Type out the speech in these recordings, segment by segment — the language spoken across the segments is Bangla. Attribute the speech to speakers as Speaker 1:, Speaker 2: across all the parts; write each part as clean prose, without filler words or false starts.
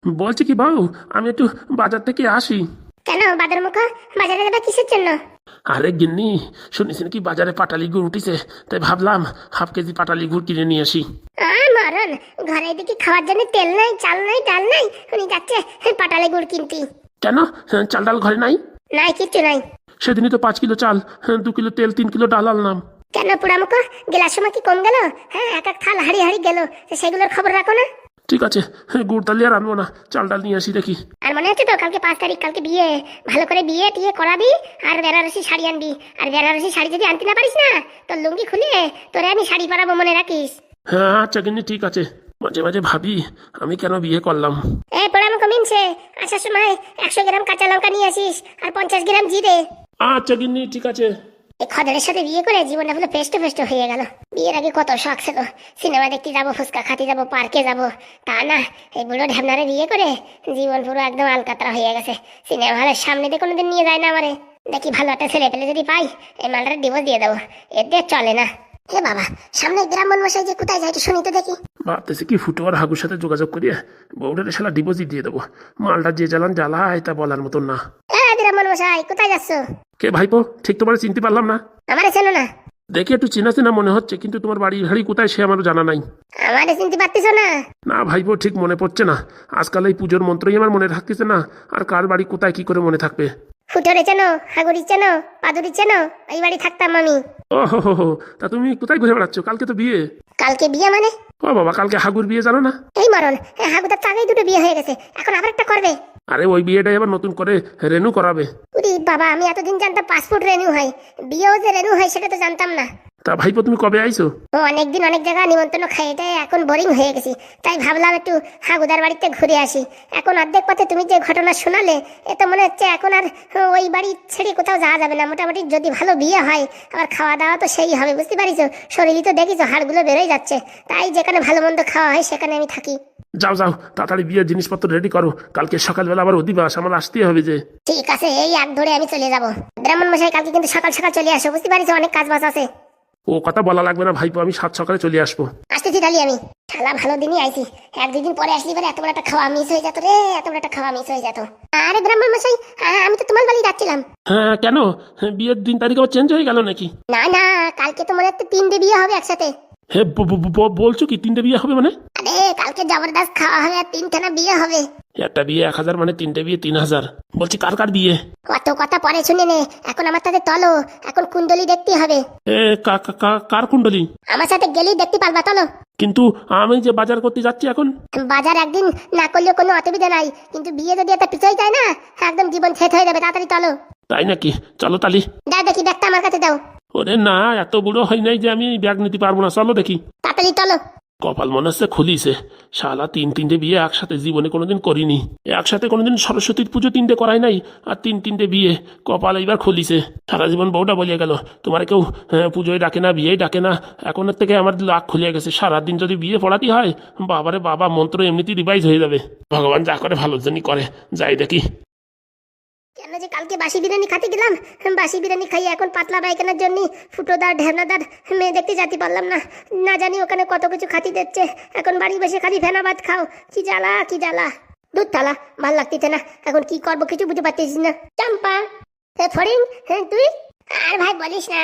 Speaker 1: বলছি কি বউ, আমি একটু বাজার থেকে আসি।
Speaker 2: কেন বাদর মুখো? বাজারে যাবে কিসের জন্য?
Speaker 1: আরে গিন্নি, শুনেছি নাকি বাজারে পাটালি গুড় উঠিছে, তাই ভাবলাম হাফ কেজি পাটালি গুড় কিনে নিয়ে আসি।
Speaker 2: মরণ, ঘরে এদিকে খাওয়ার জন্য তেল নাই, চাল নাই, ডাল নাই, উনি যাচ্ছে পাটালি গুড় কিনতে।
Speaker 1: কেন? চাল ডাল ঘরে নাই?
Speaker 2: নাই, কিচ্ছু নাই।
Speaker 1: সেদিনই তো 5 কিলো চাল, 2 কিলো তেল, 3 কিলো ডাল আনলাম।
Speaker 2: কেন পোড়ামুখো, গেলার সময় কি কম গেল? হ্যাঁ, এক এক থাল হাড়ি হাড়ি গেল, সেগুলোর খবর রাখো না?
Speaker 1: ঠিক আছে, গুড় তাহলে আর আনবো না, চাল ডাল নিয়ে আসি দেখি।
Speaker 2: আর মনে হচ্ছে তো কালকে 5 তারিখ, কালকে বিয়ে, ভালো করে বিয়ে টিয়ে করাবি। আর বেনারসি শাড়ি আনবি। আর বেনারসি শাড়ি যদি আনতে না পারিস না, তোর লুঙ্গি খুলে তোরে আমি শাড়ি পরাবো, মনে রাখিস।
Speaker 1: হ্যাঁ আচ্ছা গিন্নি, ঠিক আছে। মাঝে মাঝে ভাবি আমি কেন বিয়ে করলাম।
Speaker 2: পোড়ামুখো মিনছে, আসার সময় 100 গ্রাম কাঁচা লঙ্কা নিয়ে আসিস, আর 50 গ্রাম জিরে।
Speaker 1: আচ্ছা গিন্নি, ঠিক আছে।
Speaker 2: এই খদের সাথে বিয়ে করে জীবনটা পুরো পেস্ট পেস্ট হয়ে গেল। বিয়ের আগে কত শখ ছিল, সিনেমা দেখতে যাবো, ফুচকা খাতে যাবো, পার্কে যাবো। তা না, এই বুড়ো ঢ্যাবনারে বিয়ে করে জীবন পুরো একদম আলকাতরা হয়ে গেছে। সিনেমা হলের সামনে দিয়ে কোনোদিন নিয়ে যায় না আমারে। দেখি ভালো একটা ছেলে পেলে যদি পাই, এই মালটারে ডিভোর্স দিয়ে দেবো, এতে চলে না। হে বাবা, সামনে গ্রাম্য মশাই যে কোথায় যায় একটু শুনি তো দেখি।
Speaker 1: ভাবতেছি কি ফুটো আর হাগুর সাথে যোগাযোগ করিয়ে বউটারে শালা ডিপোজিট দিয়ে দেবো। মালটা যে জ্বালান জ্বালায় তা বলার মতন না।
Speaker 2: গ্রাম্য মশাই কোথায় যাচ্ছ?
Speaker 1: কে ভাইপো, ঠিক তোমার চিনতে পারলাম না।
Speaker 2: আমারে চেনো না?
Speaker 1: দেখে একটু চেনা চেনা মনে হচ্ছে, কিন্তু তোমার বাড়ি ভাড়ি কোথায় সে আমারও জানা নাই।
Speaker 2: আমারে চিনতে পারতেছ না?
Speaker 1: না ভাইপো, ঠিক মনে পড়ছে না। আজকাল এই পুজোর মন্ত্রই আমার মনে থাকতেছে না, আর কার বাড়ি কোথায় কি করে মনে থাকবে।
Speaker 2: ফুটোরে চেনো, হাগুরি চেনো, পাদুরি চেনো? এই বাড়ি থাকতাম আমি।
Speaker 1: ও হো, তা তুমি কোথায় ঘুরে বেড়াচ্ছ? কালকে তো বিয়ে।
Speaker 2: কালকে বিয়ে মানে?
Speaker 1: ও বাবা, কালকে হাগুর বিয়ে জানো না?
Speaker 2: এই মরণ, হাগুদার তো আগেই দুটো বিয়ে হয়ে গেছে, এখন আবার একটা করবে?
Speaker 1: আরে ওই বিয়েটাই আবার নতুন করে রেনু করাবে।
Speaker 2: উরি বাবা, আমি এতদিন জানতাম পাসপোর্ট রেনিউ হয়, বিয়েও যে রেনিউ হয় সেটা তো জানতাম না।
Speaker 1: তা ভাইপো তুমি কবে আইছো?
Speaker 2: ও অনেকদিন অনেক জায়গায় নিমন্ত্রণ খাই, এটাই এখন বোরিং হয়ে গেছি, তাই ভাবলাম একটু হাগুদার বাড়িতে ঘুরে আসি। এখন অর্ধেক পথে তুমি যে ঘটনা শোনালে, এ তো মনে হচ্ছে এখন আর ওই বাড়ি ছেড়ে কোথাও যাওয়া যাবে না। মোটামুটি যদি ভালো বিয়ে হয়, আবার খাওয়া দাওয়া তো সেই হবে, বুঝতে পারিস? শরীরই তো দেখিস হাড়গুলো বেরোয় যাচ্ছে, তাই যেখানে ভালো মন্দ খাওয়া হয় সেখানে আমি থাকি।
Speaker 1: যাও যাও, তাড়াতাড়ি বিয়ের জিনিসপত্র রেডি করো, কালকে সকালবেলা আবার অধিবাস, আমার আসতেই হবে যে।
Speaker 2: ঠিক আছে, এই এক ধরে আমি চলে যাব। ব্রাহ্মণ মশাই কালকে কিন্তু সকাল সকাল চলে আসো, বুঝতে পারিস? অনেক কাজ বাজ আছে।
Speaker 1: ও কথা বলা লাগবে না ভাইপো, আমি 7 সকালে চলে আসবো।
Speaker 2: আসতেছি তাহলে আমি। শালা ভালো দিনই আইছি, 1-2 দিন পরে আসলি পরে এত বড় একটা খাওয়া মিস হয়ে যেত রে, এত বড় একটা খাওয়া মিস হয়ে যেত। আরে ব্রাহ্মণ মশাই, আমি তো তোমার বাড়ি যাচ্ছিলাম।
Speaker 1: হ্যাঁ কেন? বিয়ের দিন তারিখ আবার চেঞ্জ হয়ে গেল নাকি?
Speaker 2: না না, কালকে তো মনে হচ্ছে 3টে বিয়ে হবে একসাথে।
Speaker 1: হ্যাঁ বলছো কি 3টে বিয়ে হবে মানে?
Speaker 2: আরে কালকে জবরদস্ত খাওয়া হবে আর 3খানা বিয়ে হবে।
Speaker 1: একটা বিয়ে 1000, মানে 3টে বিয়ে 3000। বলছি কার কার বিয়ে?
Speaker 2: কত কথা পরে শুনে নে, এখন আমার সাথে চলো, এখন কুণ্ডলি দেখতে হবে।
Speaker 1: এ কার কুণ্ডলী?
Speaker 2: আমার সাথে গেলেই দেখতে পারবা, চলো।
Speaker 1: কিন্তু আমি যে বাজার করতে যাচ্ছি এখন।
Speaker 2: বাজার একদিন না করলেও কোনো অসুবিধা নাই, কিন্তু বিয়ে যদি একটা পিছোই যায় না, একদম জীবন শেষ হয়ে যাবে। তাড়াতাড়ি চলো।
Speaker 1: তাই নাকি? চলো তালি।
Speaker 2: দাও দেখি ব্যাগটা আমার কাছে দাও।
Speaker 1: ওরে না, এত বুড়ো হয় নাই যে আমি ব্যাগ নিতে পারবো না, চলো দেখি।
Speaker 2: তাড়াতাড়ি চলো।
Speaker 1: কপাল মনে হচ্ছে খুলিছে, শালা 3টে বিয়ে একসাথে জীবনে কোনোদিন করিনি। একসাথে কোনোদিন সরস্বতীর পুজো 3টে করাই নাই, আর 3টে বিয়ে। কপাল এইবার খুলিছে। সারা জীবন বউটা বলিয়ে গেল তোমার কেউ পুজোয় ডাকে না, বিয়েই ডাকে না। এখনের থেকে আমার লাখ খুলিয়ে গেছে, সারাদিন যদি বিয়ে পড়াতে হয়, বাবারে বাবা, মন্ত্র এমনিতেই রিভাইজ হয়ে যাবে। ভগবান যা করে ভালোর জন্যই করে, যাই দেখি।
Speaker 2: কেন যে কালকে বাসি বিরিয়ানি খাতে গেলাম, বাসি বিরিয়ানি খাই এখন পাতলা পায়খানার জন্য ফুটোদার ঢেবনাদার মেয়ে দেখতে যেতে পারলাম না। না জানি ওখানে কত কিছু খাতি দিচ্ছে, এখন বাড়ি বসে খালি ফেনা ভাত খাও। কি জ্বালা, কি জ্বালা, দুধ থালা ভাল লাগতেছে না। এখন কি করবো কিছু বুঝতে পারতেছিস না। চাম্পা, ফড়িং, হ্যাঁ তুই? আর ভাই বলিস না,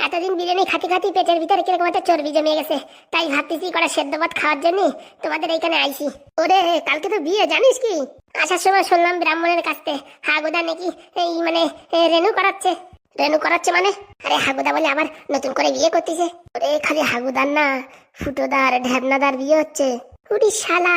Speaker 2: এতদিন বিরিয়ানি খাতি খাতি পেটের ভিতরে কিরকম একটা চর্বি জমে গেছে, তাই ভাবতেছি কটা সেদ্ধ ভাত খাওয়ার জন্য তোমাদের এইখানে আইছি। ওরে কালকে তো বিয়ে, জানিস কি? আসার সময় শুনলাম ব্রাহ্মণের কাছ থেকে হাগুদা নাকি এই মানে রেনু করাচ্ছে। রেনু করাচ্ছে মানে? আরে হাগুদা বলে আবার নতুন করে বিয়ে করতেছে। ওরে খালি হাগুদার না, ফুটোদার ঢ্যাবনাদার বিয়ে হচ্ছে। উড়ি শালা,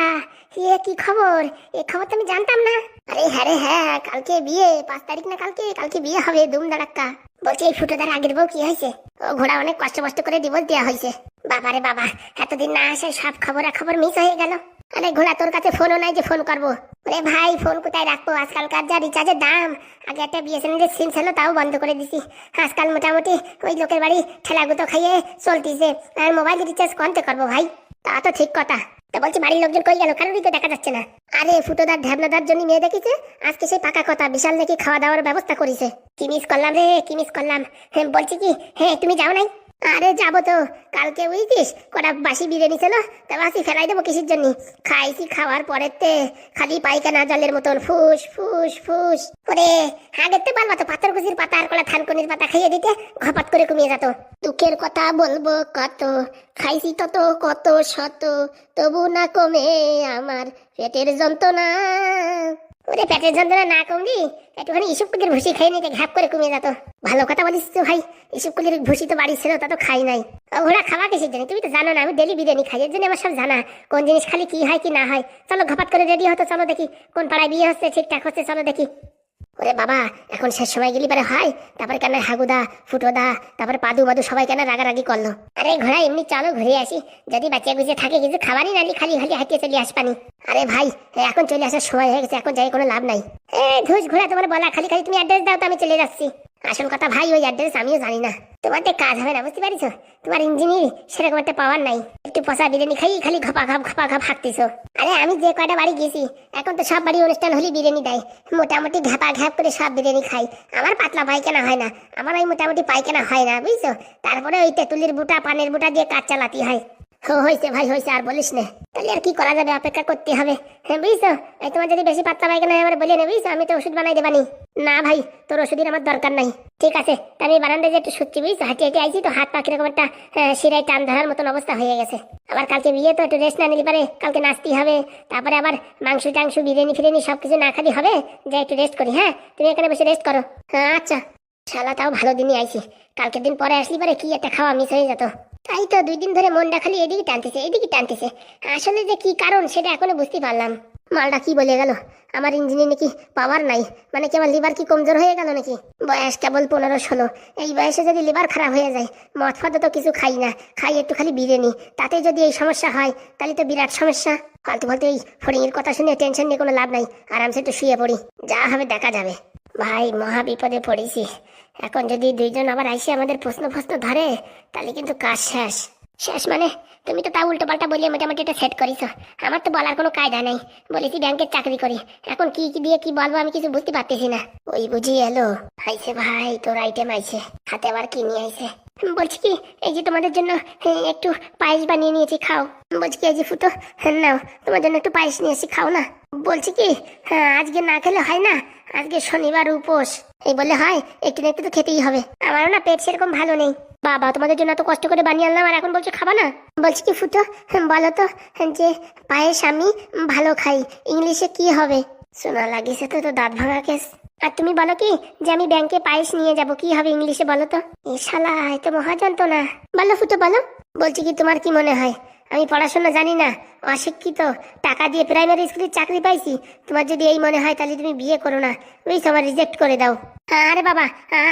Speaker 2: এ কি খবর? এ খবর তো আমি জানতাম না। আরে হ্যাঁ রে হ্যাঁ, কালকে বিয়ে, 5 তারিখ না কালকে? কালকে বিয়ে হবে দুম দাঁড়াক্কা। বলছি এই ফুটোদার আগের বউ কি হয়েছে? ও ঘোড়া অনেক কষ্ট করে ডিভোর্স দেওয়া হয়েছে। বাবারে বাবা, এতদিন না আসে সব খবর মিস হয়ে গেল। আরে ঘোড়া, তোর কাছে ফোনও নাই যে ফোন করবো? আরে ভাই ফোন কোথায় রাখবো, আজকালকার যা রিচার্জের দাম। আগে একটা বিএসএনএল সিম ছিল, তাও বন্ধ করে দিছি। আজকাল মোটামুটি ওই লোকের বাড়ি ঠেলাগুতো খাইয়ে চলতিছে, আর মোবাইল রিচার্জ কমতে করবো ভাই। তা তো ঠিক কথা। তা বলছি বাড়ির লোকজন কই গেল? কারোরই তো দেখা যাচ্ছে না। আরে ফুটোদার ঢ্যাবনাদার জন্য মেয়ে দেখিছে, আজকে সেই পাকা কথা, বিশাল দেখি খাওয়া দাওয়ার ব্যবস্থা করেছে। কি মিস করলাম রে, কি মিস করলাম। হ্যাঁ বলছি কি, হ্যাঁ তুমি যাও নাই? আরে যাবো তো, কালকে বুঝছিস কটা বাসি বিরিয়ানি ছিল, তা বাসি ফেলাই দেবো কিসের জন্য? খাইছি, খাওয়ার পরেতে খালি পায়খানা জলের মতন ফুস ফুস ফুস ওরে। আগের তো পারবা তো পাথরকুচির পাতা আর কলা থানকুনির পাতা খাইয়ে দিতে ঘপাত করে কমিয়ে যেত। দুঃখের কথা বলবো কত, খাইছি তত কত শত, তবু না কমে আমার পেটের যন্ত্রণা। ওরে পেটের যন্ত্রণা না কমলি একটুখানি ইসুকুলির ভুসি খেয়ে নিতে ঘ্যাপ করে কমিয়ে যেত। ভালো কথা বলিস তো ভাই, ইসুকুলির ভুসি তো বাড়ি ছিল, তা তো খাই নাই। ওরা খাওয়া কিসের জন্য তুমি তো জানো না, আমি ডেলি বিরিয়ানি খাই, এর জন্য আমার সব জানা কোন জিনিস খালি কি হয় কি না হয়। চলো ঘপাত করে রেডি হতো, চলো দেখি কোন পাড়ায় বিয়ে হচ্ছে ঠিকঠাক হচ্ছে, চলো দেখি। ওরে বাবা, এখন শেষ সময় গেলি পারে হয়, তারপরে কেন হাগুদা ফুটোদা তারপরে পাদু মাদু সবাই কেন রাগারাগি করলো। আরে ঘোড়া এমনি চলো ঘুরে আসি, যদি বাচ্চা গুছিয়ে থাকে কিছু খাবারই নালি খালি খালি হাঁটিয়ে চলে আসবানি। আরে ভাই এখন চলে আসার সময় হয়ে গেছে, এখন যাই কোনো লাভ নাই। ধুস ঘোড়া তোমার বলা খালি খালি তুমি অ্যাড্রেস দাও তো আমি চলে যাচ্ছি। আসল কথা ভাই ওই অ্যাড্রেস আমিও জানি না, তোমার তো কাজ হবে না বুঝতে পারিছো, তোমার ইঞ্জিনিয়ার সেরকম একটা পাওয়ার নাই, একটু পচা বিরিয়ানি খাই খালি ঘপা ঘপ হাঁকতেছো। আরে আমি যে কয়টা বাড়ি গেছি এখন তো সব বাড়ি অনুষ্ঠান হলে বিরিয়ানি দেয়, মোটামুটি ঘ্যাপা ঘ্যাপ করে সব বিরিয়ানি খাই। আমার পাতলা পায়খানা হয় না, আমার ওই মোটামুটি পায়খানা হয় না বুঝছো, তারপরে ওই তেঁতুলির বুটা পানের বুটা দিয়ে কাজ চালাতে হয়। হয়েছে ভাই হয়েছে, আর বলিস না, তাহলে আর কি করা যাবে, অপেক্ষা করতে হবে। হ্যাঁ বুঝছো, এই তোমার যদি বেশি পাতলা পায়খানা হয় আমার বলে নে বুঝছো, আমি তো ওষুধ বানাই দেবানি। না ভাই তোর ওষুধের আমার দরকার নাই, ঠিক আছে। আমি বারান্দায় যে একটু শুচ্ছি বুঝছো, হাঁটি হাঁটি আইছি তো, হাত পা কিরকম একটা শিরায় টান ধরার মতন অবস্থা হয়ে গেছে। আবার কালকে বিয়ে তো একটু রেস্ট না নিলে পারে, কালকে নাচতে হবে, তারপরে আবার মাংস টাংস বিরিয়ানি ফিরিয়ানি সবকিছু না খালি হবে, যে একটু রেস্ট করি। হ্যাঁ তুমি এখানে বসে রেস্ট করো। হ্যাঁ আচ্ছা। শালা তাও ভালো দিনই আইছি, কালকের দিন পরে আসলি পারে কি একটা খাওয়া মিস হয়ে যেত। তাই তো 2 দিন ধরে মনটা খালি এদিকে টানতেছে এদিকে টানতেছে, আসলে যে কি কারণ সেটা এখনো বুঝতে পারলাম। মালটা কি বলে গেল, আমার ইঞ্জিনে নাকি পাওয়ার নাই, মানে কি আমার লিভার কি কমজোর হয়ে গেল নাকি? বয়স কেবল 15-16, এই বয়সে যদি লিভার খারাপ হয়ে যায়, মদ ফদ তো কিছু খাই না, খাই একটু খালি বিরিয়ানি, তাতে যদি এই সমস্যা হয় তাহলে তো বিরাট সমস্যা। ফালতু ফালতু এই ফড়িংয়ের কথা শুনে টেনশন নিয়ে কোনো লাভ নাই, আরামসে একটু শুয়ে পড়ি, যা হবে দেখা যাবে। ভাই মহা বিপদে পড়েছি, এখন যদি 2 জন আবার আইসে আমাদের প্রশ্ন ধরে তাহলে কিন্তু কাজ শেষ। শেষ মানে তুমি তো তা উল্টো পাল্টা বলিয়ে মোটামুটি এটা সেট করিস, আমার তো বলার কোনো কায়দা নাই। বলেছি ব্যাংকের চাকরি করি, এখন কি কি দিয়ে কি বলবো আমি কিছু বুঝতে পারতেছি না। ওই বুঝি এলো আইছে ভাই, তোর আইটেম আইছে, হাতে আবার কি নিয়ে আইছে? বলছি কি এই যে তোমাদের জন্য একটু পায়েস বানিয়ে নিয়েছি, খাও। বলছি কি এই যে ফুটো নাও, তোমার জন্য একটু পায়েস নিয়েছি, খাও না। বলছি কি হ্যাঁ আজকে না খেলে হয় না, আজকে শনিবার উপোস, এই বললে হয়, একটু না একটু তো খেতেই হবে। আমারও না পেট সেরকম ভালো নেই। বাবা তোমাদের জন্য এত কষ্ট করে বানিয়ে আনলাম আর এখন বলছো খাবা না? বলছি কি ফুটো বলো তো যে পায়েস আমি ভালো খাই, ইংলিশে কি হবে? শোনা লাগিছে তো দাঁত ভাঙা কেস। আর তুমি বলো কি যে আমি ব্যাংকে পায়েস নিয়ে যাব, কি হবে ইংলিশে বলো তো? এ শালা এ তো মহাযন্ত্রণা। বলো ফুটো বলো। বলছি কি তোমার কি মনে হয় আমি পড়াশোনা জানি না, অশিক্ষিত, টাকা দিয়ে প্রাইমারি স্কুলে চাকরি পাইছি? তোমার যদি এই মনে হয় তাহলে তুমি বিয়ে করো না বুঝছো, আমার রিজেক্ট করে দাও। আরে বাবা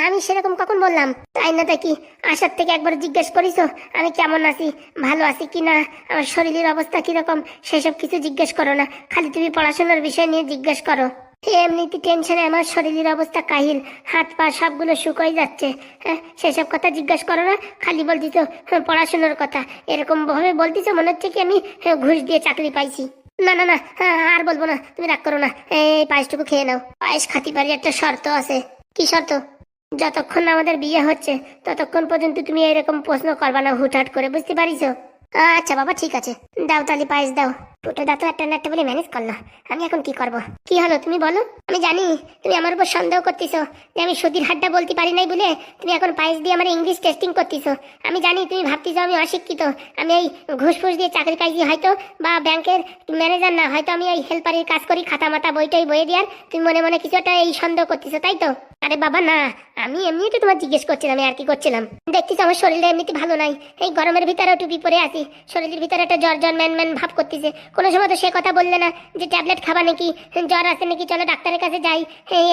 Speaker 2: আমি সেরকম কখন বললাম? তাই না তা কি আসার থেকে একবার জিজ্ঞেস করিছো আমি কেমন আছি, ভালো আছি কি না, আমার শরীরের অবস্থা কিরকম, সেসব কিছু জিজ্ঞেস করো না, খালি তুমি পড়াশোনার বিষয় নিয়ে জিজ্ঞেস করো। এমনিতে টেনশনে আমার শরীরের অবস্থা কাহিল, হাত পা সবগুলো শুকিয়ে যাচ্ছে। হ্যাঁ সেসব কথা জিজ্ঞাসা করো না, খালি বলতিস পড়াশোনার কথা, এরকম ভাবে বলতিস মনে হচ্ছে কি আমি ঘুষ দিয়ে চাকরি পাইছি। না না না আর বলবো না, তুমি রাগ করো না, এই পায়েসটুকু খেয়ে নাও। পায়েস খাতি পারি, একটা শর্ত আছে। কি শর্ত? যতক্ষণ আমাদের বিয়ে হচ্ছে ততক্ষণ পর্যন্ত তুমি এরকম প্রশ্ন করবা না হুটহাট করে, বুঝতে পারিস? আচ্ছা বাবা ঠিক আছে, দাও তালি পায়েস দাও। ফুটো দা তো একটা না একটা বলে ম্যানেজ করলো, আমি এখন কি করব? কি হলো তুমি বলো। আমি জানি তুমি আমার উপর সন্দেহ করতেছো যে আমি সুধীর হাড্ডা বলতে পারি নাই বলে তুমি এখন পায়েস দিয়ে আমার ইংলিশ টেস্টিং করতেছো। আমি জানি তুমি ভাবতেছো আমি অশিক্ষিত, আমি এই ঘুষ ফুস দিয়ে চাকরি পাইছি হয়তো, বা ব্যাংকের ম্যানেজার না, হয়তো আমি এই হেল্পারের কাজ করি, খাতা মাতা বইটাই বয়ে দেওয়ার, তুমি মনে মনে কিছু একটা এই সন্দেহ করতেছো তাই তো? আরে বাবা না, আমি এমনি তো তোমার জিজ্ঞেস করছিলাম, আর কি করছিলাম। দেখতেছ আমার শরীরটা এমনিতে ভালো নাই, এই গরমের ভিতরে টুপি পরে আছি, শরীরের ভিতরে একটা জ্বর জ্বর ম্যান ম্যান ভাব করতেছে। কোনো সময় তো সে কথা বললে না যে ট্যাবলেট খাবা নাকি, জ্বর আছে নাকি, চলো ডাক্তারের কাছে যাই।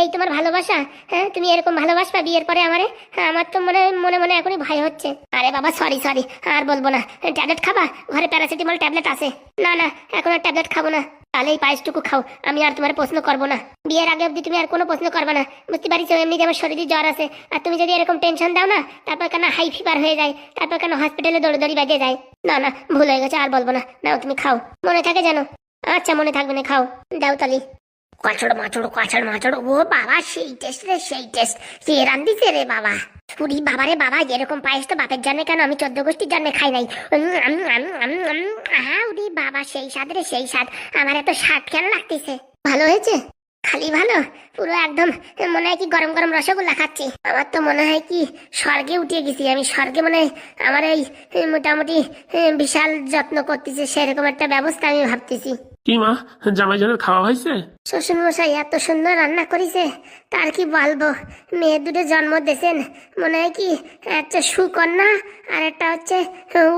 Speaker 2: এই তোমার ভালোবাসা, হ্যাঁ তুমি এরকম ভালোবাসবা বিয়ের পরে আমারে? আমার তো মনে মনে এখনই ভয় হচ্ছে। আরে বাবা সরি আর বলবো না। ট্যাবলেট খাবা? ঘরে প্যারাসিটামল ট্যাবলেট আছে। না না এখন আর ট্যাবলেট খাবো না, তাহলে এই পায়েসটুকু খাও, আমি আর তোমার প্রশ্ন করবো না। বিয়ের আগে অব্দি তুমি আর কোনো প্রশ্ন করবে না, বুঝতে পারিস? এমনিতে আমার শরীরে জ্বর আছে, আর তুমি যদি এরকম টেনশন দাও না, তারপর কেন হাই ফিভার হয়ে যায়, তারপর কেন হসপিটালে দৌড়ি বেঁধে যায়। না না ভুল হয়ে গেছে, আর বলবো না। নাও তুমি খাও, মনে থাকে যেন। আচ্ছা মনে থাকবে না, খাও দাও তালি। কাছড় মাছড় ও বাবা সেই টেস্ট রে, সেই টেস্ট, কে রান্ধিছে রে বাবা? পুরি বাবারে বাবা, এরকম পায়েস তো বাপের জন্য কেন, আমি 14 গোষ্ঠীর জন্য খাই নাই। উরি বাবা, সেই স্বাদ রে সেই স্বাদ। আমার এত স্বাদ কেন লাগতেছে? ভালো হয়েছে? খালি ভালো? পুরো একদম মনে হয় কি গরম গরম রসগোল্লা খাচ্ছি। আমার তো মনে হয় কি স্বর্গে উঠে গেছি আমি। স্বর্গে মনে হয় আমার এই মোটামুটি বিশাল যত্ন করতেছে, সেরকম একটা ব্যবস্থা আমি ভাবতেছি।
Speaker 1: কি মা, জামাইজনের খাওয়া হয়েছে?
Speaker 2: শ্বশুর মশাই এত সুন্দর রান্না করেছে, তার কি বলবো। মেয়ে দুটো জন্ম দিয়েছেন, মনে হয় কি একটা সুকন্যা আর একটা হচ্ছে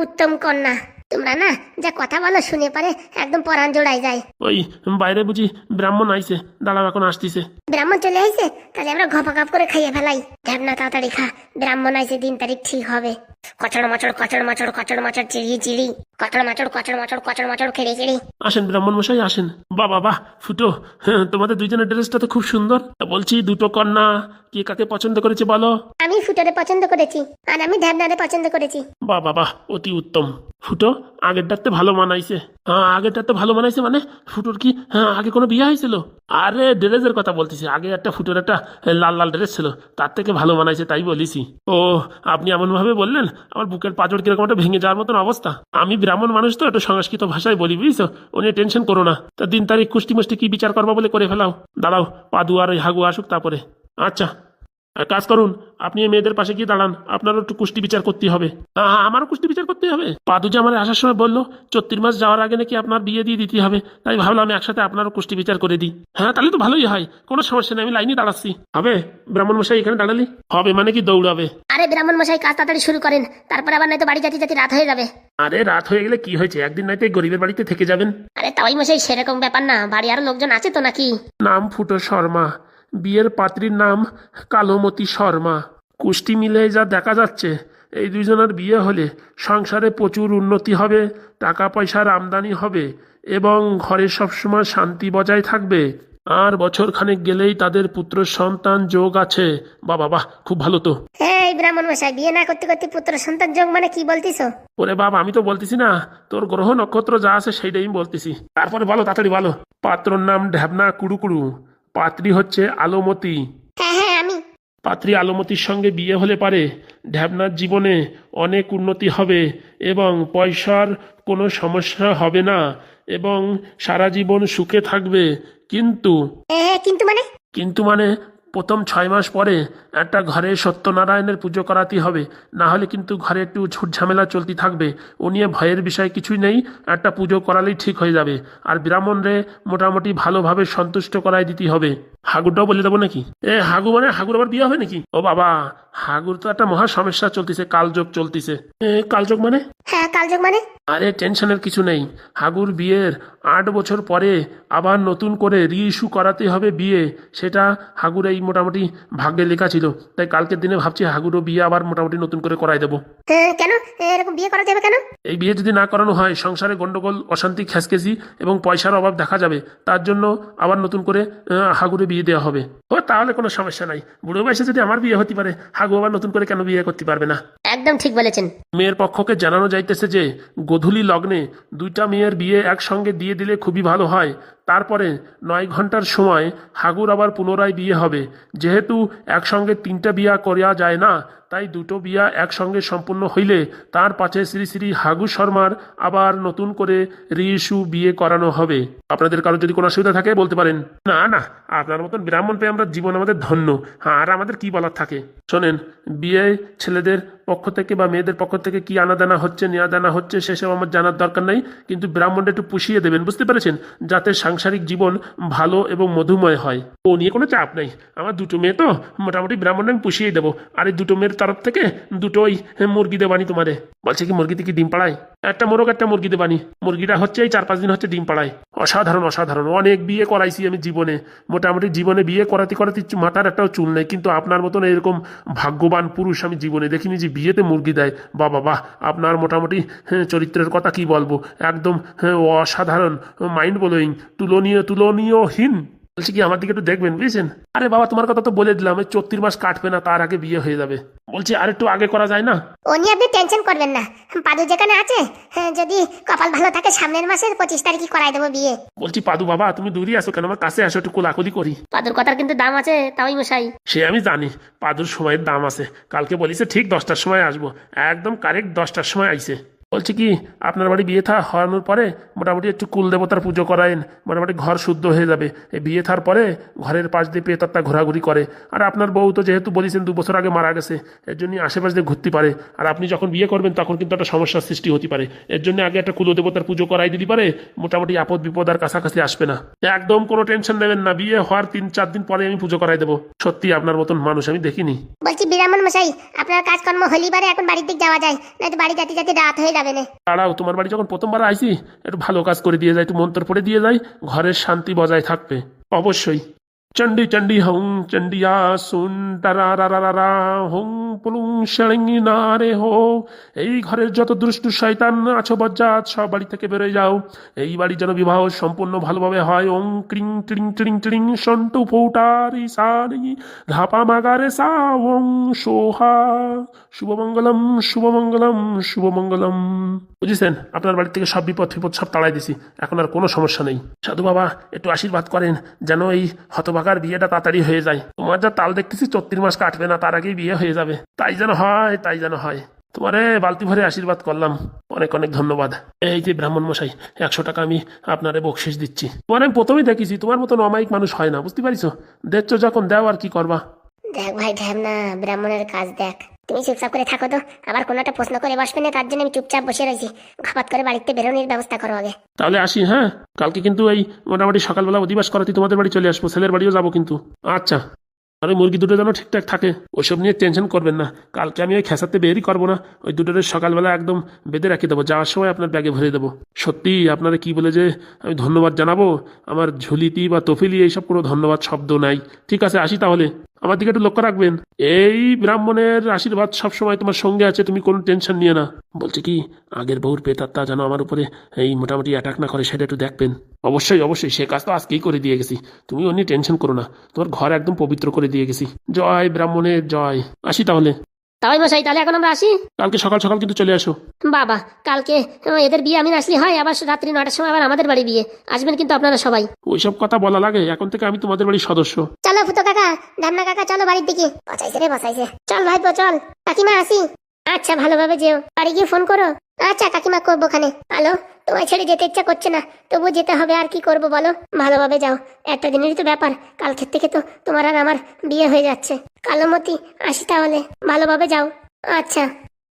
Speaker 2: উত্তম কন্যা। তোমরা না যা কথা বলো শুনে পারে একদম পরাণ জোড়াই যায়।
Speaker 1: ওই বাইরে বুঝি ব্রাহ্মণ আইছে, দাঁড়াও এখন আসতিছে।
Speaker 2: ব্রাহ্মণ চলে আইছে, তাহলে আমরা ঘপাকাপ করে খাইয়ে ফেলাই। ঢ্যাবনা তাড়াতাড়ি খা, ব্রাহ্মণ আইছে, দিন তারিখ ঠিক হবে। কচড় মচড় কচড় মচড় কচড় মচড় চিড়ি চিড়ি, কচড় মচড় কচড় মচড় কচড় মচড় খেড়ি চিড়ি।
Speaker 1: আসেন ব্রাহ্মণ মশাই আসেন। বাহ বাহ, ফুটো, হ্যাঁ তোমাদের দুইজনের ড্রেসটা তো খুব সুন্দর। তা বলছি, দুটো কন্যা কে কাকে পছন্দ করেছে বলো?
Speaker 2: আমি ফুটোরে পছন্দ করেছি, আর আমি ঢ্যাবনারে পছন্দ করেছি।
Speaker 1: বাহ বাহ, অতি উত্তম। ফুটো, আগেরটাতে ভালো মানাইছে। হ্যাঁ, আগেরটাতে ভালো মানাইছে মানে? ফুটোর কি আগে কোনো বিয়ে হয়েছিল? আরে ড্রেসের কথা বলতেছি, আগে একটা ফুটোর একটা লাল লাল ড্রেস ছিল, তার থেকে ভালো মানাইছে তাই বলিছি। ও, আপনি এমন ভাবে বললেন আমার বুকের পাঁজর কিরকম একটা ভেঙে যাওয়ার মতন অবস্থা। আমি ব্রাহ্মণ মানুষ তো, একটু সংস্কৃত ভাষায় বলি, বুঝছো? ও নিয়ে টেনশন করো না। তা দিন তারিখ কুষ্টি মুষ্টি কি বিচার করবা বলে করে ফেলাও। দাঁড়াও, পাদু আর ওই হাগু আসুক তারপরে। আচ্ছা, এক কাজ করুন, আপনি এই মেয়েদের পাশে গিয়ে দাঁড়ান, আপনারও একটু কুষ্টি বিচার করতে হবে। আমারও কুষ্টি বিচার করতে হবে। পাদু যে আমার আসার সময় বললো 34 মাস যাওয়ার আগে নাকি আপনার বিয়ে দিয়ে দিতে হবে, তাই ভাবলাম আমি একসাথে আপনারও কুষ্টি বিচার করে দিই। হ্যাঁ, তাহলে তো ভালোই হয়, কোনো সমস্যা নেই, আমি লাইনে দাঁড়াচ্ছি। হবে ব্রাহ্মণ মশাই এখানে দাঁড়ালি? হবে মানে কি দৌড়াবে?
Speaker 2: আরে ব্রাহ্মণ মশাই কাজ তাড়াতাড়ি শুরু করেন, তারপর আবার নয়তো বাড়ি যেতে যেতে রাত হয়ে যাবে।
Speaker 1: আরে রাত হয়ে গেলে কি হয়েছে, একদিন নয়তো এই গরিবের বাড়িতে থেকে যাবেন।
Speaker 2: আরে তাই মশাই সেরকম ব্যাপার না, বাড়ি আরো লোকজন আছে তো নাকি?
Speaker 1: নাম ফুটো শর্মা, বিয়ের পাত্রীর নাম কালোমতি শর্মা। কুষ্টি মিলে যা দেখা যাচ্ছে, এই দুইজনের বিয়ে হলে সংসারে প্রচুর উন্নতি হবে, টাকা পয়সার আমদানি হবে এবং ঘরে সবসময় শান্তি বজায় থাকবে। আর বছর খানেক গেলেই তাদের পুত্র সন্তান যোগ আছে। বাবা বাহ, খুব ভালো তো।
Speaker 2: এই ব্রাহ্মণ মশাই, বিয়ে না করতে করতে পুত্র সন্তান যোগ মানে কি বলতিছো?
Speaker 1: ওরে বাবা, আমি তো বলতেছি না, তোর গ্রহ নক্ষত্র যা আছে সেইটাই আমি বলতেছি। তারপরে বলো, তাড়াতাড়ি বলো। পাত্রর নাম ঢ্যাবনা কুড়ুকুড়ু, পাত্রী হচ্ছে আলোমতি।
Speaker 2: হ্যাঁ হ্যাঁ, আমি।
Speaker 1: পাত্রী আলোমতির সঙ্গে বিয়ে হলে পারে ঢ্যাবনার জীবনে অনেক উন্নতি হবে এবং পয়সার কোনো সমস্যা হবে না এবং সারা জীবন সুখে থাকবে। কিন্তু
Speaker 2: হ্যাঁ,
Speaker 1: কিন্তু মানে প্রথম 6 মাস পরে একটা ঘরে সত্যনারায়ণের পুজো করাতে হবে, না হলে কিন্তু ঘরে একটু ঝুট ঝামেলা চলতে থাকবে। ও নিয়ে ভয়ের বিষয় কিছুই নেই, একটা পুজো করালেই ঠিক হয়ে যাবে। আর ব্রাহ্মণরে মোটামুটি ভালোভাবে সন্তুষ্ট করাই দিতে হবে। হাগুরটাও বলে দেবো নাকি? হাগু মানে হাগুর আবার বিয়ে হবে নাকি? ও বাবা, হাগুর তো একটা মহা সমস্যা চলতেছে, কালযোগ চলতেছে। কালযোগ মানে?
Speaker 2: হ্যাঁ, কালযোগ মানে?
Speaker 1: আরে টেনশনের কিছু নেই, হাগুর বিয়ের 8 বছর পরে আবার নতুন করে রিইস্যু করাতে হবে বিয়ে। সেটা হাগুর এই মোটামুটি ভাগ্যে লেখা ছিল, তাই কালকের দিনে ভাবছি হাগুরও বিয়ে আবার মোটামুটি নতুন করে করাই দেবো।
Speaker 2: কেন এরকম বিয়ে করা যাবে কেন?
Speaker 1: এই বিয়ে যদি না করানো হয় সংসারে গন্ডগোল, অশান্তি, খ্যাসখেসি এবং পয়সার অভাব দেখা যাবে, তার জন্য আবার নতুন করে হাগুরে বিয়ে দেওয়া হবে। ও তাহলে কোনো সমস্যা নাই, বুড়ো বয়সে যদি আমার বিয়ে হতে পারে, হাগু আবার নতুন করে কেন বিয়ে করতে পারবে না?
Speaker 2: একদম ঠিক বলেছেন।
Speaker 1: মেয়ের পক্ষকে জানানো যাইতেছে যে গোধূলি লগ্নে 2টা মেয়ের বিয়ে একসঙ্গে দিয়ে দিলে খুবই ভালো হয়। তারপরে 9 ঘন্টার সময় হাগুর আবার পুনরায় বিয়ে হবে। যেহেতু একসঙ্গে 3টা বিয়া করা যায় না, তাই 2টো বিয়া একসঙ্গে সম্পূর্ণ হইলে তার পাশে শ্রী শ্রী হাগু শর্মার আবার নতুন করে রিইস্যু বিয়ে করানো হবে। আপনাদের কারো যদি কোনো অসুবিধা থাকে বলতে পারেন। না না, আপনার মতন ব্রাহ্মণ পেয়ে আমরা জীবন আমাদের ধন্য। হ্যাঁ, আর আমাদের কি বলার থাকে? শোনেন, বিয়ে ছেলেদের পক্ষ থেকে বা মেয়েদের পক্ষ থেকে কি আনাদানা হচ্ছে নেওয়া দানা হচ্ছে সেসব আমার জানার দরকার নাই, কিন্তু ব্রাহ্মণটা একটু পুষিয়ে দেবেন, বুঝতে পেরেছেন? যাতে সাংসারিক জীবন ভালো এবং মধুময় হয়। ও নিয়ে কোনো চাপ নাই, আমার 2টো মেয়ে তো মোটামুটি ব্রাহ্মণ আমি পুষিয়ে দেবো। আর এই 2টো মেয়ের তরফ থেকে 2টোই মুরগি দেবানি তোমারে। বলছে কি মুরগিতে কি ডিম পাড়ায়? একটা মোরগ একটা মুরগি দেবানি। মুরগিটা হচ্ছে এই 4-5 দিন হচ্ছে ডিম পাড়ায়। অসাধারণ অসাধারণ, অনেক বিয়ে করাইছি আমি জীবনে, মোটামুটি জীবনে বিয়ে করাতে করাতে মাথার একটাও চুল নেই, কিন্তু আপনার মতন এরকম ভাগ্যবান পুরুষ আমি জীবনে দেখিনি যে বিয়েতে মুরগি দেয়। বাবা বাহ, আপনার মোটামুটি চরিত্রের কথা কি বলবো, একদম অসাধারণ, মাইন্ড ব্লোয়িং, তুলনীয়হীন। বলছি কি আমার দিকে একটু দেখবেন বুঝছেন? আরে বাবা তোমার কথা তো বলে দিলাম, এই 34 মাস কাটবে না তার আগে বিয়ে হয়ে যাবে। বলছি আর একটু আগে করা যায় না?
Speaker 2: ও নিয়ে আপনি টেনশন করবেন না, পাদু যেখানে আছে, যদি কপাল ভালো থাকে সামনের মাসের 25 তারিখই করাই দেবো বিয়ে।
Speaker 1: বলছি পাদু বাবা তুমি দূরে আসো কেন, আমার কাছে আসো, একটু কোলাকুলি করি।
Speaker 2: পাদুর কথার কিন্তু দাম আছে তাই মশাই।
Speaker 1: সে আমি জানি, পাদুর সময়ের দাম আছে। কালকে বলিছে ঠিক 10টার সময় আসবো, একদম কারেক্ট 10টার সময় আইছে। বলছি কি আপনার বাড়ি বিয়ে থা হওয়ানোর পরে মোটামুটি একটু কুল দেবতার পুজো করায়েন, মোটামুটি ঘর শুদ্ধ হয়ে যাবে। এই বিয়ে থার পরে ঘরের পাশ দিয়ে পেতারটা ঘোরাঘুরি করে। আর আপনার বউ তো যেহেতু বলেছেন 2 বছর আগে মারা গেছে, এর জন্য আশেপাশ দিয়ে ঘুরতে পারে। আর আপনি যখন বিয়ে করবেন তখন কিন্তু একটা সমস্যার সৃষ্টি হতে পারে। এর জন্য আগে একটা কুলদেবতার পুজো করাই দিতে পারে, মোটামুটি আপদ বিপদ আর কাছাকাছি আসবে না। একদম কোনো টেনশন নেবেন না, বিয়ে হওয়ার 3-4 দিন পরে আমি পুজো করাই দেবো। সত্যি আপনার মতন মানুষ আমি দেখিনি।
Speaker 2: বলছি বিরামন মশাই, আপনার কাজকর্ম হলিবারে এখন বাড়ির দিক যাওয়া যায় না, তো বাড়ি যেতে যেতে রাত হয়ে যাবে না।
Speaker 1: তারাও তোমার বাড়ি যখন প্রথমবার আইসি একটু ভালো কাজ করে দিয়ে যায়, একটু মন্ত্র পড়ে দিয়ে যায়, ঘরের শান্তি বজায় থাকবে অবশ্যই। চণ্ডী চণ্ডী হং চণ্ডিয়া সুন টারা রা রা রা রা হং পুলুং শালিং না রে হো। এই ঘরের যত দুষ্টু শয়তান আছো বজ্জাত সব বাড়ি থেকে বেরোয় যাও। এই বাড়ি যেন বিবাহ সম্পূর্ণ ভালোভাবে হয়। ওং ক্রিং টিং টিং টিং সন্টু ফৌটারি সানি ধাপা মাগারে সা ওং সোহা। শুভমঙ্গলম শুভমঙ্গলম শুভমঙ্গলম। বুঝেছেন? আপনার বাড়ি থেকে সব বিপদ ফিপদ সব তাড়াই দিছি, এখন আর কোনো সমস্যা নেই। সাধু বাবা একটু আশীর্বাদ করেন যেন এই হতভাগার বিয়েটা তাড়াতাড়ি হয়ে যায়। তোমার যা তাল দেখতেছি 34 মাস কাটবে না তার আগেই বিয়ে হয়ে যাবে। তাই যেন হয়, তাই যেন হয়। তোমারে বালতি ভরে আশীর্বাদ করলাম, অনেক অনেক ধন্যবাদ। এই যে ব্রাহ্মণ মশাই 100 টাকা আমি আপনারে বকশিস দিচ্ছি। তোমার আমি প্রথমেই দেখেছি তোমার মতন অমায়িক মানুষ হয় না, বুঝতে পারিস? দেখছো যখন দেও আর কি করবা।
Speaker 2: দেখ ভাই ঢ্যামনা, ব্রাহ্মণের কাজ দেখ। তুমি চুপচাপ করে থাকো তো, আবার কোনো একটা প্রশ্ন করে বসবে না, তার জন্য আমি চুপচাপ বসে রয়েছি। ঘাপাত করে বাড়িতে বেরোনোর ব্যবস্থা করো আগে।
Speaker 1: তাহলে আসি, হ্যাঁ? কালকে কিন্তু এই মোটামুটি সকালবেলা অধিবাস করাতে তোমাদের বাড়ি চলে আসবো, ছেলের বাড়িও যাবো কিন্তু। আচ্ছা, আরে মুরগি দুটো যেন ঠিকঠাক থাকে ওইসব নিয়ে টেনশন করবেন না। কালকে আমি ওই খেসাতে বেরই করবো না, ওই দুটোর সকালবেলা একদম বেঁধে রাখি দেবো, যাওয়ার সময় আপনার ব্যাগে ভরে দেবো। সত্যি আপনারা কি বলে যে আমি ধন্যবাদ জানাবো, আমার ঝুলিতি বা তফিলি এইসব কোনো ধন্যবাদ শব্দ নাই। ঠিক আছে আসি তাহলে, আমার দিকে একটু লক্ষ্য রাখবেন। এই ব্রাহ্মণের আশীর্বাদ সবসময় তোমার সঙ্গে আছে, তুমি কোনো টেনশন নিয়ে না। বলছি কি আগের বউর পেতারটা যেন আমার উপরে এই মোটামুটি অ্যাটাক না করে সেটা একটু দেখবেন। অবশ্যই অবশ্যই, সে কাজ তো আজকেই করে দিয়ে গেছি, তুমি ও নিয়ে টেনশন করো না। তোমার ঘর একদম পবিত্র করে দিয়ে গেছি। জয় ব্রাহ্মণের জয়। আসি তাহলে।
Speaker 2: তাই মশাই তাহলে এখন আমরা আসি।
Speaker 1: কালকে সকাল সকাল কিন্তু চলে আসো।
Speaker 2: বাবা কালকে এদের বিয়ে আমি আসলে হয়, আবার রাত্রি 9টার সময় আবার আমাদের বাড়ি বিয়ে, আসবেন কিন্তু আপনারা সবাই।
Speaker 1: ওইসব কথা বলা লাগে? এখন থেকে আমি তোমাদের বাড়ির সদস্য।
Speaker 2: চলো ফুটো কাকা, ধামনা কাকা, চলো বাড়ির দিকে। বসাইছে রে বসাইছে, চল ভাইপো চল। কাকিমা আসি। আচ্ছা ভালোভাবে যেও, বাড়ি গিয়ে ফোন করো। আচ্ছা কাকিমা করবো খানে। হ্যালো, তোমায় ছেড়ে যেতে ইচ্ছা করছে না, তবু যেতে হবে, আর কি করবো বলো। ভালোভাবে যাও, একটা দিনেরই তো ব্যাপার, কালকের থেকে তো তোমার আর আমার বিয়ে হয়ে যাচ্ছে। কালোমতি আসি তাহলে, ভালোভাবে যাও। আচ্ছা।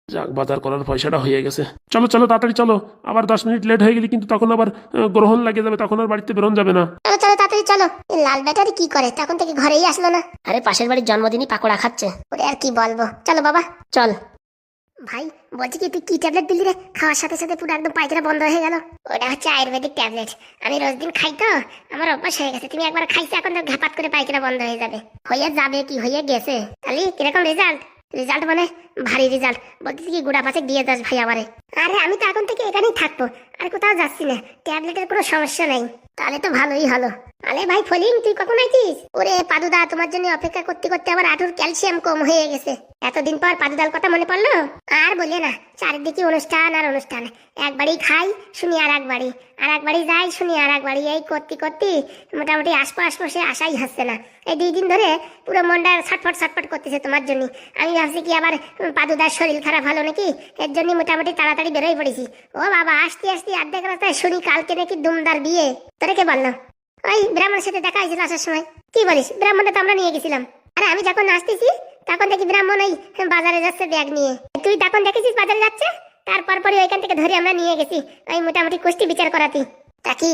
Speaker 1: যাক, বাজার করার পয়সাটা হয়ে গেছে। চলো চলো তাড়াতাড়ি চলো, আবার 10 মিনিট লেট হয়ে গেলে কিন্তু তখন আবার গ্রহণ লাগে যাবে, তখন আর বাড়িতে বেরোন যাবে না।
Speaker 2: চলো চলো তাড়াতাড়ি চলো। এই লাল ব্যাটারি কি করে, তখন থেকে ঘরেই আসলো না। আরে পাশের বাড়ির জন্মদিনই পাকোড়া খাচ্ছে, ওরে আর কি বলবো। চলো বাবা চল। ভাই বলছি কি, তুই কি ট্যাবলেট দিলি রে? খাওয়ার সাথে সাথে পুরো একদম পায়খানা বন্ধ হয়ে গেল। ওটা হচ্ছে আয়ুর্বেদিক ট্যাবলেট, আমি রোজ দিন খাই তো, আমার অভ্যাস হয়ে গেছে। তুমি একবার খাইছো, এখন তো ঘাপাত করে পায়খানা বন্ধ হয়ে যাবে। হয়ে যাবে কি, হয়ে গেছে। তাহলে কিরকম রেজাল্ট? রেজাল্ট মানে ভারী রেজাল্ট। বলতেছি কি গোড়া পাশে দিয়ে যাস ভাই আমারে। আরে আমি তো এখন থেকে এখানেই থাকবো, আর কোথাও যাচ্ছি না, ট্যাবলেটের কোনো সমস্যা নেই। তাহলে তো ভালোই হলো। আরে ভাই ফলিং, তুই কখন আইছিস? ওরে পাদুদা, তোমার জন্য অপেক্ষা করতে করতে আমার হাঁটুর ক্যালসিয়াম কম হয়ে গেছে। এতদিন পর পাদুদার কথা মনে পড়লো। আর বলে না, চারিদিকে অনুষ্ঠান আর অনুষ্ঠান। একবারই খাই শুনি আর একবারই, আর একবারই যাই শুনি আর একবারই, এই করতে করতে মোটামুটি আশপাশে আশাই হচ্ছে না। এই 2 দিন ধরে পুরো মনটা ছটফট ছটফট করতেছে তোমার জন্য। আমি ভাবছি কি আবার পাদুদার শরীর খারাপ হলো নাকি, এর জন্য মোটামুটি তাড়াতাড়ি বেরোয় পড়েছি। ও বাবা, আসতে আসতে অর্ধেক রাস্তায় শুনি কালকে নাকি দুমদার বিয়ে। তোরে কে বললো? ওই ব্রাহ্মণের সাথে দেখা হয়েছিল আসার সময়। কি বলিস? ব্রাহ্মণটা তো আমরা নিয়ে গেছিলাম। আরে আমি যখন আসতেছি তখন দেখি ব্রাহ্মণ ওই বাজারে যাচ্ছে ব্যাগ নিয়ে। তুই তখন দেখেছিস বাজারে যাচ্ছে, তারপর পরে ওইখান থেকে ধরে আমরা নিয়ে গেছি ওই মোটামুটি কুষ্টি বিচার করাতি। তা কি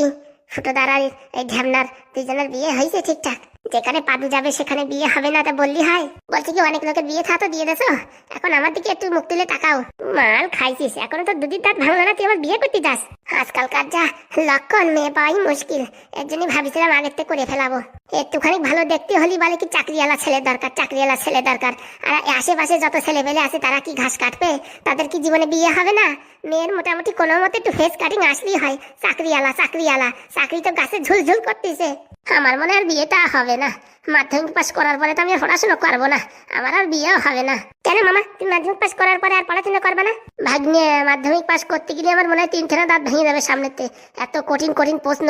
Speaker 2: ফুটোদার আর এই ঢ্যামনার 2 জনের বিয়ে হয়েছে ঠিকঠাক? যেখানে পাদু যাবে সেখানে বিয়ে হবে না, তা বললি হয়? বলছি কি অনেক লোকের বিয়ে থা তো দিয়ে দেছো, এখন আমার দিকে একটু মুখ তুলে তাকাও। মাল খাইছিস, এখনো তো 2 দিন দাঁত ভাঙলো না, তুই আবার বিয়ে করতে যাস? আজকালকার যা লক্ষণ, মেয়ে পাওয়াই মুশকিল। এর জন্য ভাবছিলাম আগের থেকে করে ফেলাবো। একটুখানি ভালো দেখতে হলি বলে কি চাকরিওয়ালা ছেলে দরকার, চাকরিওয়ালা ছেলে দরকার। আর আশেপাশে যত ছেলে পেলে আছে তারা কি ঘাস কাটবে? তাদের কি জীবনে বিয়ে হবে না? মেয়ের মোটামুটি কোনো মতে একটু ফেস কাটিং আসলেই হয়। চাকরিওয়ালা চাকরিওয়ালা, চাকরি তো গাছে ঝুলঝুল করতেছে। আমার মনে আর বিয়েটা হবে না। মাধ্যমিক পাস করার পরে তো আমি আর পড়াশোনা করবো না, আমার আর বিয়েও হবে না। কেন মামা, তুমি মাধ্যমিক পাস করার পরে আর পড়াশোনা করবে না? ভাগ্নে, মাধ্যমিক পাস করতে গেলে আমার মনে হয় 3 দাঁত ভেঙে যাবে সামনেতে। এত কঠিন কঠিন প্রশ্ন,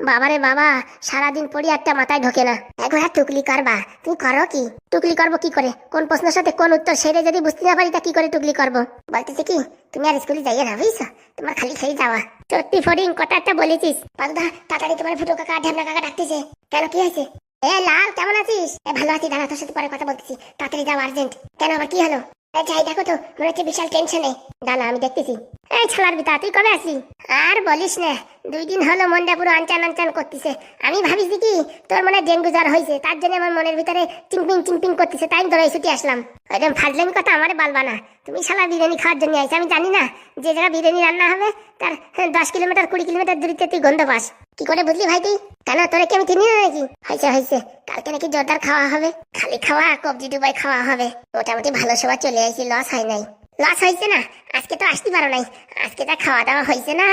Speaker 2: বাবারে বাবা, সারাদিন পড়ি একটা মাথায় ঢোকে না। একবার টুকলি করবা, তুমি করো কি? টুকলি করবো কি করে? কোন প্রশ্নের সাথে কোন উত্তর সেরে যদি বুঝতে না পারি তা কি করে টুকলি করবো? বলতেছি কি, তুমি আর স্কুলে যাইয়ে না, বুঝছো? তোমার খালি খালি যাওয়া। সত্যি ফরিং, কথা একটা বলেছিস। পাদুদা, তাড়াতাড়ি তোমার ফুটো কাকা ঢ্যামনা কাকা ডাকতেছে। কেন, কি হয়েছে? এ লাল, কেমন আছিস? ভালো আছি, দাঁড়া, তোর সাথে পরে কথা বলতেছি। তাড়াতাড়ি যাও, আর্জেন্ট। কেন, আবার কি হলো? যাই দেখো তো, মনে হচ্ছে বিশাল টেনশনে। দাঁড়া, আমি দেখতেছি। এই ছাড়ার বিতা, তুই কবে আসলি? আর বলিস না, 2 দিন হলো মনটা পুরো আনচান আনচান করতেছে। আমি ভাবিছি কি তোর মনে ডেঙ্গু জ্বর হয়েছে, তার জন্য আমার মনের ভিতরে চিংপিং চিংপিং করতেছে, তাই ধরে ছুটি আসলাম। একদম ফাজলামি কথা আমারে বলবা না। তুমি শালা বিরিয়ানি খাওয়ার জন্য আইছি, আমি জানি না যে জায়গা বিরিয়ানি রান্না হবে তার 10 কিলোমিটার 20 কিলোমিটার দূরত্বে তুই গন্ধ পাস? কি করে বুঝলি ভাই তুই? কেন, তোরে কি আমি চিনি না নাকি? হয়েছে হয়েছে, কালকে নাকি জোরদার খাওয়া হবে। খালি খাওয়া, কবজি ডুবাই খাওয়া হবে। মোটামুটি ভালো সবার চলে আইছি, লস হয় নাই। লস হয়েছে না? আজকে তো আসতে পারো নাই। আজকে যা খাওয়া দাওয়া হয়েছে না,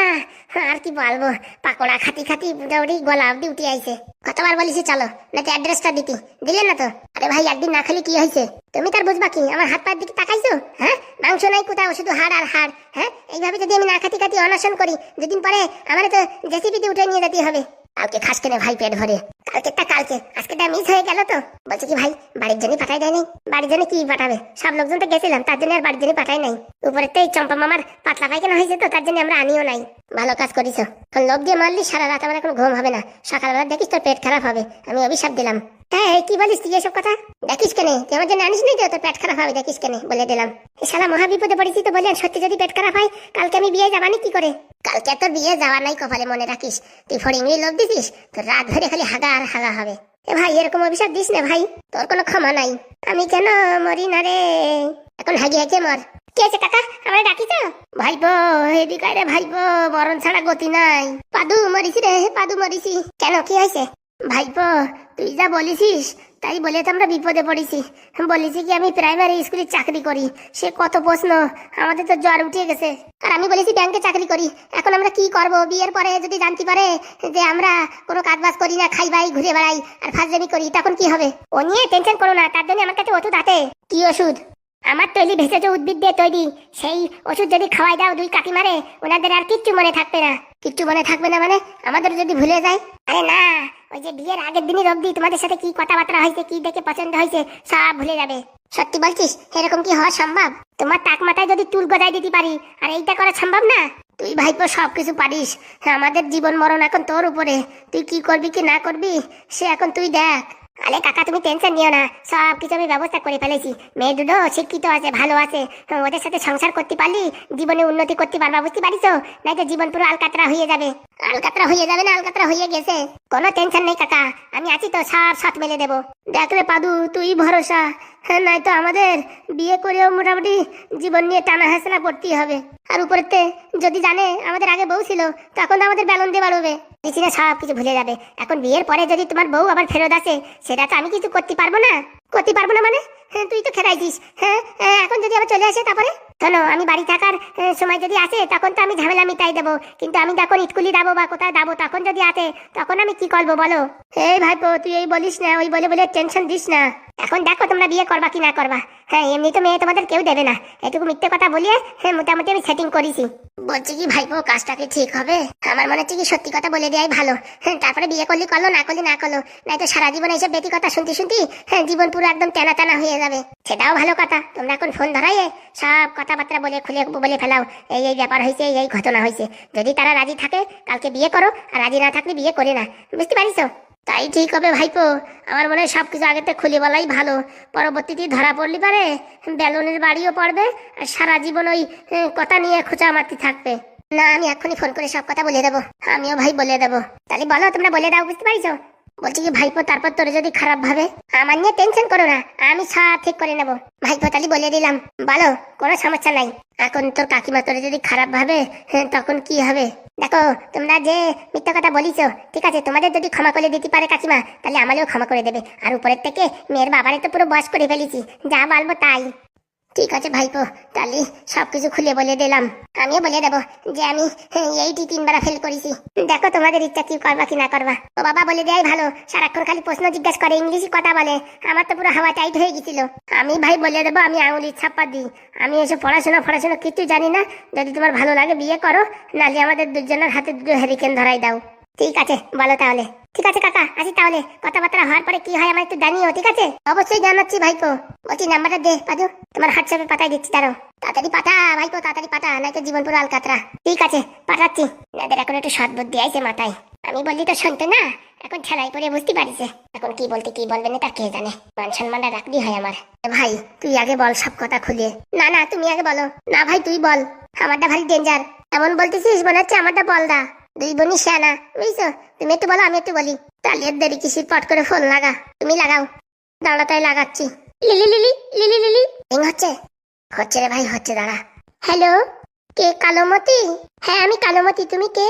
Speaker 2: আর কি বলবো, পাকোড়া খাতি খাতি মোটামুটি গলা অব্দি উঠে আইছে। কতবার বলিছি চলো, না তো অ্যাড্রেসটা দিতি, দিলে না তো। আরে ভাই, একদিন না খেলে কি হয়েছে? তুমি তার বুঝবা কি? আমার হাত পায়ের দিকে তাকাইছো? হ্যাঁ, মাংস নাই কোথাও, শুধু হাড় আর হাড়। হ্যাঁ, এইভাবে যদি আমি না খাতি খাতি অনশন করি, 2 দিন পরে আমার তো জেসিপিতে উঠে নিয়ে যেতে হবে। কালকে খাস কেনে ভাই পেট ভরে? কালকে, আজকেটা মিস হয়ে গেল তো। বলছে কি ভাই, বাড়ির জন্য পাঠাই দেয় নাই? বাড়ির জন্য কি পাঠাবে? সব লোকজন তো গেছিলাম, তার জন্য আর বাড়ির জন্য পাঠাই নাই। উপরে তো এই চম্পা মামার পাতলা পায়খানা হয়েছে তো, তার জন্য আমরা আনিও নাই। ভালো কাজ করিস। লোভ দিয়ে মারলি সারা রাত আমার এখন ঘুম হবে না। সকালবেলা দেখিস তোর পেট খারাপ হবে, আমি অভিশাপ দিলাম। হ্যাঁ, কি বলিস তুই এসব কথা? দেখিস কেনে, তুই আমার জন্য আনিস নাই তো, তোর পেট খারাপ হবে, দেখিস কেনে, বলে দিলাম। শালা মহা বিপদে পড়েছি তো, বললেন সত্যি যদি পেট খারাপ হয় কালকে আমি বিয়ে যাবানি কি করে? কালকে তোর বিয়ে যাওয়া নাই কপালে, মনে রাখিস। তুই ফড়িংলি লোভ দিছিস, তোর রাত ধরে খালি হাগা আর হাগা হবে। এ ভাই, এরকম অভিশাপ দিস না ভাই, তোর কোনো ক্ষমা নাই। আমি কেন মরি না রে, এখন হাগি হাগিয়ে মর। কি আছে কাকা, আমার ডাকিস? ভাইপো এদিকে রে ভাইপো, মরণ ছাড়া গতি নাই। পাদু মরিছি রে, পাদু মরিছি। কেন, কি হয়েছে? ভাইপো, তুই যা বলিসিস তাই বলে তো আমরা বিপদে পড়েছি। বলেছি কি আমি প্রাইমারি স্কুলে চাকরি করি, সে কত প্রশ্ন, আমাদের তো জ্বর উঠে গেছে। আর আমি বলেছি ব্যাংকে চাকরি করি। এখন আমরা কি করব? বিয়ের পরে যদি জানতে পারে যে আমরা কোনো কাজবাজ করি না, খাই বাই, ঘুরে বেড়াই আর ফাজলামি করি, তখন কি হবে? ও নিয়ে টেনশন করো না, তার জন্য আমার কাছে ওষুধ আছে। কি ওষুধ? আমার তৈরি ভেষজ উদ্ভিদ দিয়ে তৈরি, সেই ওষুধ যদি খাওয়াই দাও 2 কাকিমারে, ওনাদের আর কিচ্ছু মনে থাকবে না। কিচ্ছু মনে থাকবে না মানে? আমাদের যদি ভুলে যায়? আরে না, ওই যে বিয়ের আগের দিনই অবধি তোমাদের সাথে কি কথাবার্তা হয়েছে, কি দেখে পছন্দ হয়েছে, সব ভুলে যাবে। সত্যি বলছিস? এরকম কি হওয়া সম্ভব? তোমার টাক মাথায় যদি চুল গজায় দিতে পারি, আর এইটা করা সম্ভব না? তুই ভাইপো সবকিছু পারিস, আমাদের জীবন মরণ এখন তোর উপরে। তুই কি করবি কি না করবি সে এখন তুই দেখ। আরে কাকা, তুমি টেনশন নিও না, সব কিছু আমি ব্যবস্থা করে ফেলেছি। মেয়ে দুটো শিক্ষিত আছে, ভালো আছে, ওদের সাথে সংসার করতে পারলি জীবনে উন্নতি করতে পারবা, বুঝতে পারিস? নাই তো জীবন পুরো আলকাতরা হয়ে যাবে। আলকাতরা হয়ে যাবে না, আলকাতরা হয়ে গেছে। কোনো টেনশন নেই কাকা, আমি আছি তো, সব সাথ মেলে দেবো। দেখ রে পাদু, তুই ভরসা। হ্যাঁ, নাই তো আমাদের বিয়ে করেও মোটামুটি জীবন নিয়ে টানা হেসনা করতেই হবে। আর উপরেতে যদি জানে আমাদের আগে বউ ছিল, তখন তো আমাদের বেলন দিয়ে বাড়বে, পিছনে সব কিছু ভুলে যাবে। এখন বিয়ের পরে যদি তোমার বউ আবার ফেরত আসে, সেটা তো আমি কিছু করতে পারবো না। করতে পারবো না মানে? হ্যাঁ, তুই তো খেলাইছিস। হ্যাঁ, এখন যদি আবার চলে আসে, তারপরে শোনো, আমি বাড়ি থাকার সময় যদি আসে, তখন তো আমি ঝামেলা মিটাই দেবো। কিন্তু আমি যখন স্কুলে যাবো বা কোথায় যাবো, তখন যদি আসে, তখন আমি কি করবো বলো? এই ভাইপো, তুই এই বলিস না, ওই বলে বলে টেনশন দিস না। এখন দেখো তোমরা বিয়ে করবা কি না করবা। হ্যাঁ, এমনি তো মেয়ে তোমাদের কেউ দেবে না, এটুকু মিথ্যে কথা বলিয়ে মোটামুটি আমি সেটিং করেছি। বলছি কি ভাইপো, কাজটা কি ঠিক হবে? আমার মনে হচ্ছে কি সত্যি কথা বলে দেওয়াই ভালো। তারপরে বিয়ে করলি করলো, না করলি না করলো, নাই তো সারা জীবন এইসব বেটি কথা শুনতে শুনতে জীবন পুরো একদম টানা টানা হয়ে যাবে। সেটাও ভালো কথা, তোমরা এখন ফোন ধরাইয়ে সব কথাবার্তা বলে খুলে বলে ফেলাও, এই ব্যাপার হয়েছে, এই ঘটনা হয়েছে। যদি তারা রাজি থাকে কালকে বিয়ে করো, আর রাজি না থাকলে বিয়ে করে না, বুঝতে পারিস? তাই ঠিক হবে ভাইপো, আমার মনে হয় সবকিছু আগেতে খুলে বলাই ভালো। পরবর্তীতে ধরা পড়লি পারে বেলুনের বাড়িও পড়বে, আর সারা জীবন ওই কথা নিয়ে খোঁচা মারতে থাকবে। না, আমি এখনই ফোন করে সব কথা বলে দেবো। আমিও ভাই বলে দেবো। তাহলে বলো, তোমরা বলে দাও, বুঝতে পারিস? বলছি কি ভাইপো, তারপর তোর যদি খারাপ ভাবে, আমার নিয়ে টেনশন করো না, আমি সব ঠিক করে নেবো। ভাইপো তাহলে বলে দিলাম, বলো, কোনো সমস্যা নাই। এখন তোর কাকিমা তোর যদি খারাপ ভাবে, তখন কি হবে? দেখো, তোমরা যে মিথ্যা কথা বলিস, ঠিক আছে, তোমাদের যদি ক্ষমা করে দিতে পারে কাকিমা, তাহলে আমাকেও ক্ষমা করে দেবে। আর উপরের থেকে মেয়ের বাবারে তো পুরো বয়স করে ফেলেছি, যা বলবো তাই। ঠিক আছে ভাইপো, তাহলে সবকিছু খুলে বলে দিলাম। আমিও বলে দেবো যে আমি এইটি 3বার ফেল করেছি। দেখো তোমাদের ইচ্ছা কি করবা কি না করবা। ও বাবা বলে দেয় ভালো, সারাক্ষণ খালি প্রশ্ন জিজ্ঞাসা করে, ইংলিশে কথা বলে। আমার তো পুরো হাওয়া টাইট হয়ে গেছিল। আমি ভাই বলে দেবো আমি আঙুলির ছাপ্পা দিই। আমি এসব পড়াশোনা কিছু জানি না। যদি তোমার ভালো লাগে বিয়ে করো, নাহলে আমাদের দুজনের হাতে 2 হ্যারিকেন ধরাই দাও। ঠিক আছে বলো তাহলে। ঠিক আছে কাকা, আসি তাহলে। কথাবার্তা হওয়ার পরে কি হয় আমার একটু জানিও, ঠিক আছে? অবশ্যই জানাচ্ছি ভাইপো। বলছি নাম্বারটা দে পাদু, তোমার হোয়াটসঅ্যাপে পাঠাই দিচ্ছি। তারও তাড়াতাড়ি পাঠা ভাইপো, তাড়াতাড়ি পাঠা, নয়তো জীবন পুরো আলকাতরা। ঠিক আছে পাঠাচ্ছি। এদের এখন একটু সৎ বুদ্ধি আইছে মাথায়। আমি বললি তো শুনতে না, এখন ঠেলাই পরে বুঝতে পারিছে। এখন কি বলতে কি বলবে না তা কে জানে। মান সম্মানটা রাখতেই হয় আমার। ভাই তুই আগে বল সব কথা খুলে। না না তুমি আগে বলো। না ভাই তুই বল, আমারটা ভারী ডেঞ্জার। এমন বলতেছিস মনে হচ্ছে আমারটা বলদা। 2 বোনই শেয়ানা, বুঝছো? তুমি একটু বলো আমি একটু বলি। তাহলে এর দেরি কিসির, পট করে ফোন লাগা। তুমি লাগাও। দাঁড়া তাই লাগাচ্ছি। Lily lily lily lily ring হচ্ছে। হচ্ছে রে ভাই হচ্ছে, দাঁড়া। হ্যালো, কে? কালোমতি? হ্যাঁ আমি কালোমতি, তুমি কে?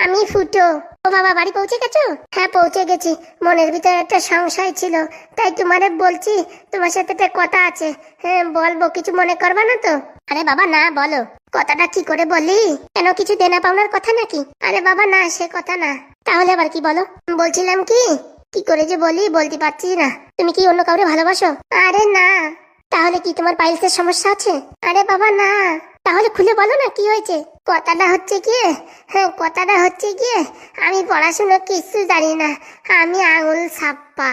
Speaker 2: আমি ফুটো। ও বাবা, বাড়ি পৌঁছে গেছো? হ্যাঁ পৌঁছে গেছি। মনের ভিতরে একটা সংশয় ছিল, তাই তোমারে বলছি। তোমার সাথে একটা কথা আছে। হ্যাঁ বলবো, কিছু মনে করবা না তো? আরে বাবা না, বলো। কথাটা কি করে বলি? কেন কিছু দেনা পাওনার কথা নাকি? আরে বাবা না, সে কথা না। তাহলে আবার কি বলো? বলছিলাম কি, কি করে যে বলি বলতে পারছি না। তুমি কি অন্য কাউরে ভালোবাসো? আরে না। তাহলে কি তোমার পাইলসের সমস্যা আছে? আরে বাবা না। তাহলে খুলে বলো না কি হয়েছে। কথাটা হচ্ছে গিয়ে আমি পড়াশোনা কিছু জানি না। আমি আঙুল ছাপ্পা।